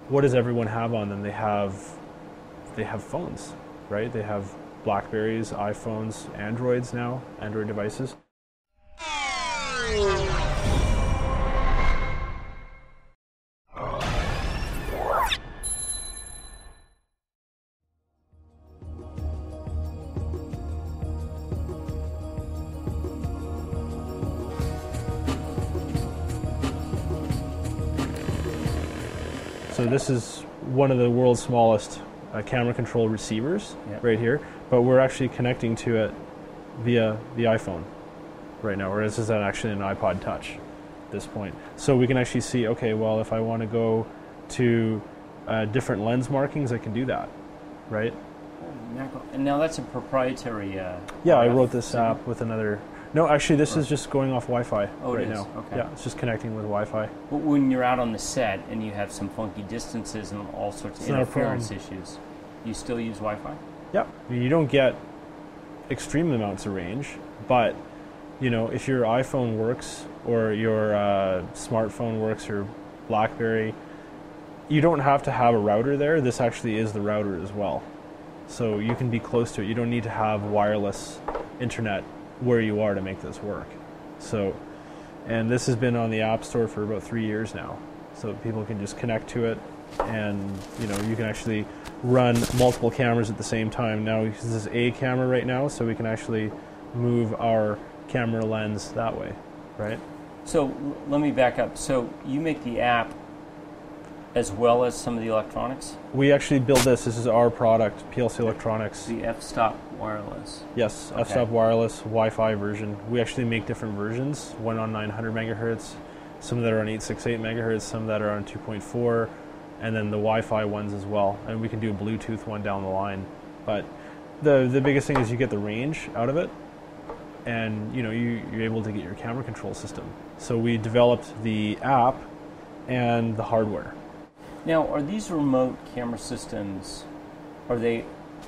what does everyone have on them? They have phones, right? They have Blackberries, iPhones, Androids now, Android devices. So this is one of the world's smallest camera control receivers right here, but we're actually connecting to it via the iPhone right now, or this is actually an iPod Touch at this point. So we can actually see, okay, well, if I want to go to different lens markings, I can do that, right? And now that's a proprietary... yeah, I wrote this app with another... No, actually, this is just going off Wi-Fi right now. Okay. Yeah, it's just connecting with Wi-Fi. But when you're out on the set and you have some funky distances and all sorts of interference issues, you still use Wi-Fi? Yeah, you don't get extreme amounts of range, but you know, if your iPhone works or your smartphone works, or BlackBerry, you don't have to have a router there. This actually is the router as well, so you can be close to it. You don't need to have wireless internet where you are to make this work. So, and this has been on the App Store for about 3 years now, so people can just connect to it, and you know, you can actually run multiple cameras at the same time. Now this is a camera right now, so we can actually move our camera lens that way, right? So let me back up. So you make the app as well as some of the electronics? We actually build this. This is our product, PLC Electronics. The f-stop wireless. Yes, okay. F-stop wireless, Wi-Fi version. We actually make different versions, one on 900 megahertz, some that are on 868 megahertz, some that are on 2.4, and then the Wi-Fi ones as well. And we can do a Bluetooth one down the line. But the biggest thing is you get the range out of it, and you know, you're able to get your camera control system. So we developed the app and the hardware. Now, are these remote camera systems, are they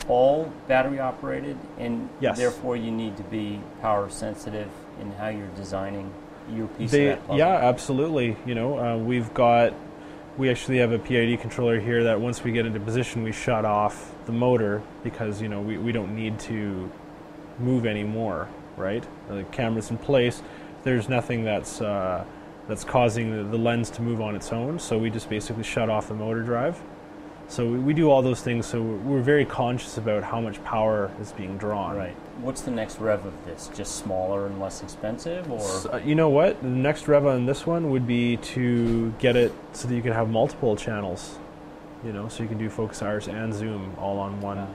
all battery operated, and yes, therefore you need to be power sensitive in how you're designing your piece of that puzzle? Yeah, absolutely. You know, we actually have a PID controller here that once we get into position, we shut off the motor because, you know, we don't need to move anymore, right? The camera's in place. There's nothing that's causing the lens to move on its own, so we just basically shut off the motor drive. So we do all those things, so we're very conscious about how much power is being drawn. Right. What's the next rev of this? Just smaller and less expensive, or? So, you know what? The next rev on this one would be to get it so that you can have multiple channels, you know, so you can do focus hours and zoom all on one,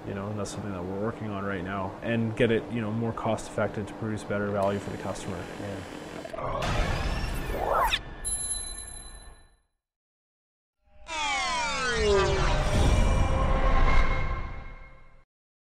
you know, and that's something that we're working on right now, and get it, you know, more cost effective to produce better value for the customer. Yeah.